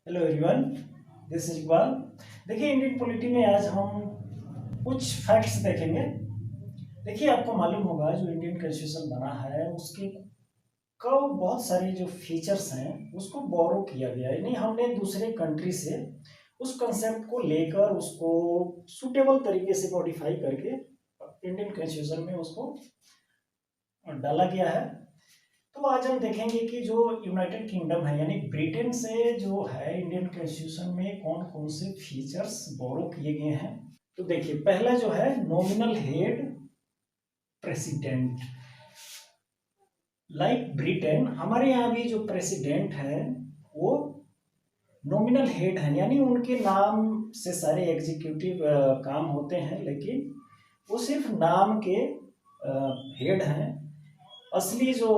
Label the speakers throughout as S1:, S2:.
S1: Hello everyone, this is Iqbal. देखिए, Indian polity में आज हम कुछ फैक्ट्स देखेंगे। देखिए, आपको मालूम होगा जो इंडियन कॉन्स्टिट्यूशन बना है उसके बहुत सारे जो फीचर्स हैं उसको बोरो किया गया है, यानी हमने दूसरे कंट्री से उस कंसेप्ट को लेकर उसको सुटेबल तरीके से मॉडिफाई करके इंडियन कॉन्स्टिट्यूशन में उसको डाला गया है। तो आज हम देखेंगे कि जो यूनाइटेड किंगडम है यानी ब्रिटेन से जो है इंडियन कॉन्स्टिट्यूशन में कौन कौन से फीचर्स बोरो किए गए हैं। तो देखिए, पहला जो है nominal head president. Like Britain, हमारे यहाँ भी जो प्रेसिडेंट है वो नॉमिनल हेड है, यानी उनके नाम से सारे एग्जीक्यूटिव काम होते हैं, लेकिन वो सिर्फ नाम के हेड हैं। असली जो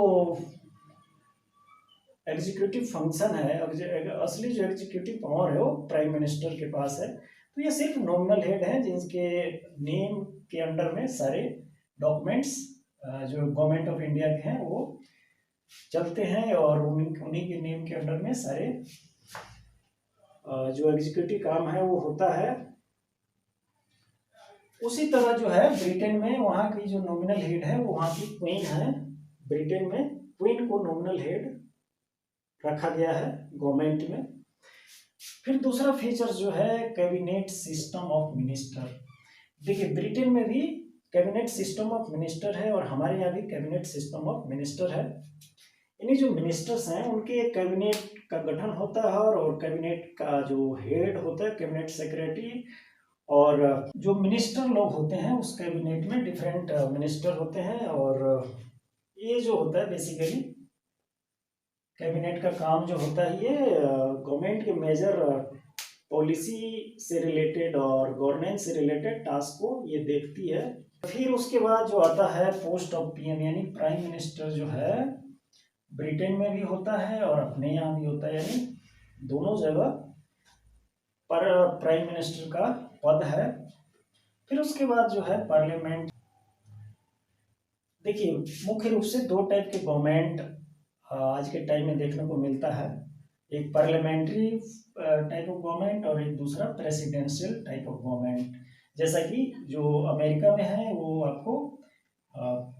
S1: एग्जीक्यूटिव फंक्शन है, असली जो एग्जीक्यूटिव पावर है वो प्राइम मिनिस्टर के पास है। तो ये सिर्फ नॉमिनल हेड हैं जिनके नेम के अंडर में सारे डॉक्यूमेंट्स जो गवर्नमेंट ऑफ इंडिया के हैं वो चलते हैं, और उन्हीं के नेम के अंडर में सारे जो एग्जीक्यूटिव काम है वो होता है। उसी तरह जो है ब्रिटेन में वहाँ की जो नॉमिनल हेड है वो वहाँ की क्वीन है। ब्रिटेन में क्वीन को नॉमिनल हेड रखा गया है गवर्नमेंट में। फिर दूसरा फीचर जो है कैबिनेट सिस्टम ऑफ मिनिस्टर। देखिए, ब्रिटेन में भी कैबिनेट सिस्टम ऑफ मिनिस्टर है और हमारे यहाँ भी कैबिनेट सिस्टम ऑफ मिनिस्टर है। यानी जो मिनिस्टर्स हैं उनके एक कैबिनेट का गठन होता है, और कैबिनेट का जो हेड होता है कैबिनेट सेक्रेटरी, और जो मिनिस्टर लोग होते हैं उस कैबिनेट में डिफरेंट मिनिस्टर होते हैं। और ये जो होता है बेसिकली कैबिनेट का काम जो होता है ये गवर्नमेंट के मेजर पॉलिसी से रिलेटेड और गवर्नेंस से रिलेटेड टास्क को ये देखती है। फिर उसके बाद जो आता है पोस्ट ऑफ पीएम, यानी प्राइम मिनिस्टर जो है ब्रिटेन में भी होता है और अपने यहाँ भी होता है, यानी दोनों जगह पर प्राइम मिनिस्टर का पद है। फिर उसके बाद जो है पार्लियामेंट। देखिए, मुख्य रूप से दो टाइप के गवर्नमेंट आज के टाइम में देखने को मिलता है। एक पार्लियामेंट्री टाइप ऑफ गवर्नमेंट और एक दूसरा प्रेसिडेंशियल टाइप ऑफ गवर्नमेंट। जैसा कि जो अमेरिका में है वो आपको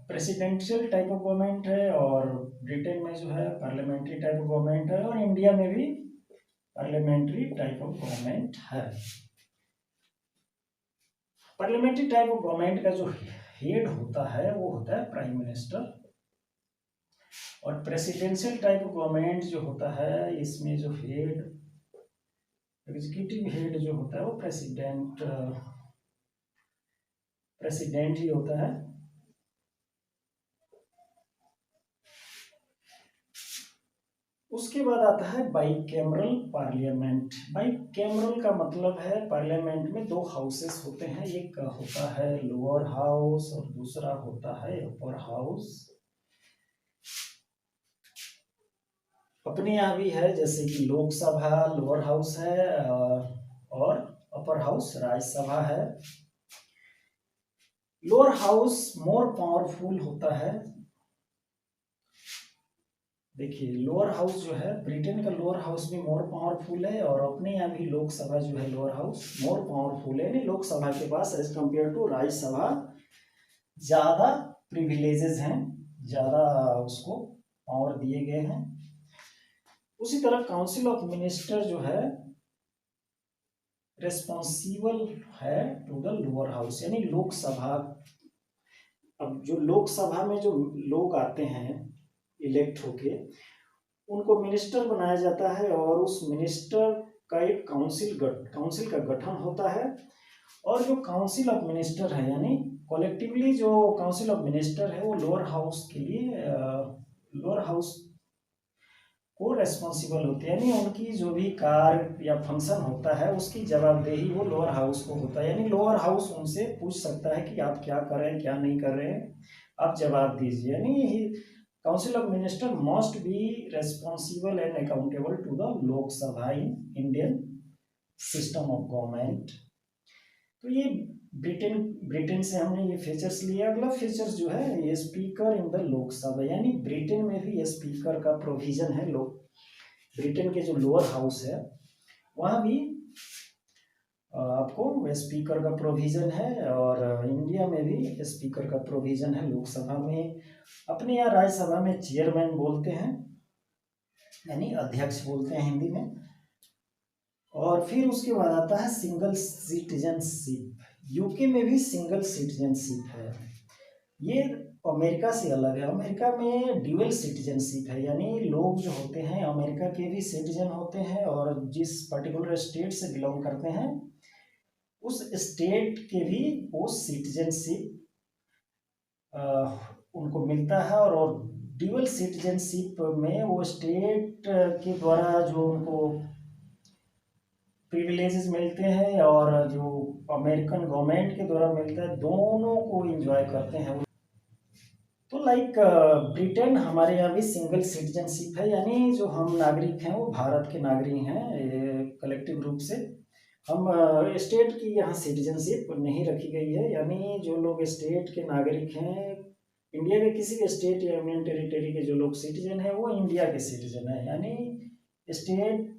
S1: प्रेसिडेंशियल टाइप ऑफ गवर्नमेंट है, और ब्रिटेन में जो है पार्लियामेंट्री टाइप ऑफ गवर्नमेंट है, और इंडिया में भी पार्लियामेंट्री टाइप ऑफ गवर्नमेंट है। पार्लियामेंट्री टाइप ऑफ गवर्नमेंट का जो हेड होता है वो होता है प्राइम मिनिस्टर, और प्रेसिडेंशियल टाइप ऑफ गवर्नमेंट जो होता है इसमें जो हेड एग्जीक्यूटिव हेड जो होता है वो प्रेसिडेंट ही होता है। उसके बाद आता है बाइकैमरल पार्लियामेंट। बाइकैमरल का मतलब है पार्लियामेंट में दो हाउसेस होते हैं, एक होता है लोअर हाउस और दूसरा होता है अपर हाउस। अपने यहाँ भी है, जैसे कि लोकसभा लोअर हाउस है और अपर हाउस राज्यसभा है। लोअर हाउस मोर पावरफुल होता है। देखिए, लोअर हाउस जो है ब्रिटेन का लोअर हाउस भी मोर पावरफुल है, और अपने यहाँ भी लोकसभा जो है लोअर हाउस मोर पावरफुल है। नहीं, लोकसभा के पास एज कंपेयर टू राज्यसभा ज्यादा प्रिविलेजेस हैं, ज्यादा उसको पावर दिए गए हैं। उसी तरह काउंसिल ऑफ मिनिस्टर जो है रेस्पॉन्सिबल है टू द लोअर हाउस, यानी लोकसभा। अब जो लोकसभा में जो लोग आते हैं इलेक्ट होके, उनको मिनिस्टर बनाया जाता है, और उस मिनिस्टर का एक काउंसिल का गठन होता है। और जो काउंसिल ऑफ मिनिस्टर है, यानी कलेक्टिवली जो काउंसिल ऑफ मिनिस्टर है वो लोअर हाउस के लिए लोअर हाउस को रेस्पॉन्सिबल होते हैं, यानी उनकी जो भी कार्य या फंक्शन होता है उसकी जवाबदेही वो लोअर हाउस को होता है। यानी लोअर हाउस उनसे पूछ सकता है कि आप क्या कर रहे हैं क्या नहीं कर रहे हैं, आप जवाब दीजिए। यानी council of minister must be responsible and accountable to the Lok Sabha in Indian system of government. तो ये ब्रिटेन ब्रिटेन से हमने ये फीचर्स लिया। अगला फीचर्स जो है ये स्पीकर इन द लोकसभा, यानी ब्रिटेन में भी ये स्पीकर का प्रोविजन है। लोग ब्रिटेन के जो लोअर हाउस है वहाँ भी आपको स्पीकर का प्रोविज़न है, और इंडिया में भी स्पीकर का प्रोविज़न है। लोकसभा में, अपने यहाँ राज्यसभा में चेयरमैन बोलते हैं, यानी अध्यक्ष बोलते हैं हिंदी में। और फिर उसके बाद आता है सिंगल सिटीजनशिप। यूके में भी सिंगल सिटीजनशिप है। ये अमेरिका से अलग है। अमेरिका में ड्यूअल सिटीजनशिप है, यानी लोग जो होते हैं अमेरिका के भी सिटीजन होते हैं और जिस पर्टिकुलर स्टेट से बिलोंग करते हैं उस स्टेट के भी वो सिटीजनशिप उनको मिलता है। और ड्यूअल सिटीजनशिप में वो स्टेट के द्वारा जो उनको प्रिविलेजेस मिलते हैं और जो अमेरिकन गवर्नमेंट के द्वारा मिलता है, दोनों को एंजॉय करते हैं। तो लाइक ब्रिटेन, हमारे यहाँ भी सिंगल सिटीजनशिप है, यानी जो हम नागरिक हैं वो भारत के नागरिक हैं कलेक्टिव रूप से। हम स्टेट की यहाँ सिटीजनशिप नहीं रखी गई है, यानी जो लोग स्टेट के नागरिक हैं, इंडिया के किसी भी स्टेट या यूनियन टेरिटरी के जो लोग सिटीजन हैं वो इंडिया के सिटीजन हैं, यानी स्टेट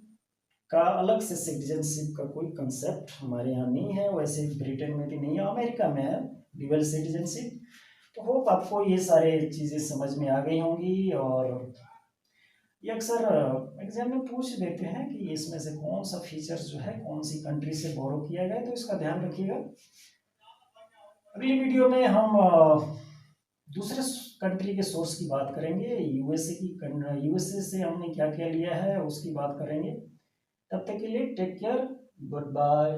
S1: का अलग से सिटीजनशिप का कोई कंसेप्ट हमारे यहाँ नहीं है। वैसे ब्रिटेन में भी नहीं है, अमेरिका में है ड्यूअल सिटीजनशिप। तो होप आपको ये सारे चीज़ें समझ में आ गई होंगी। और ये अक्सर एग्जाम में पूछ देते हैं कि इसमें से कौन सा फीचर जो है कौन सी कंट्री से बोरो किया गया है, तो इसका ध्यान रखिएगा। अगली वीडियो में हम दूसरे कंट्री के सोर्स की बात करेंगे। यूएसए से हमने क्या क्या लिया है उसकी बात करेंगे। तब तक के लिए टेक केयर, गुड बाय।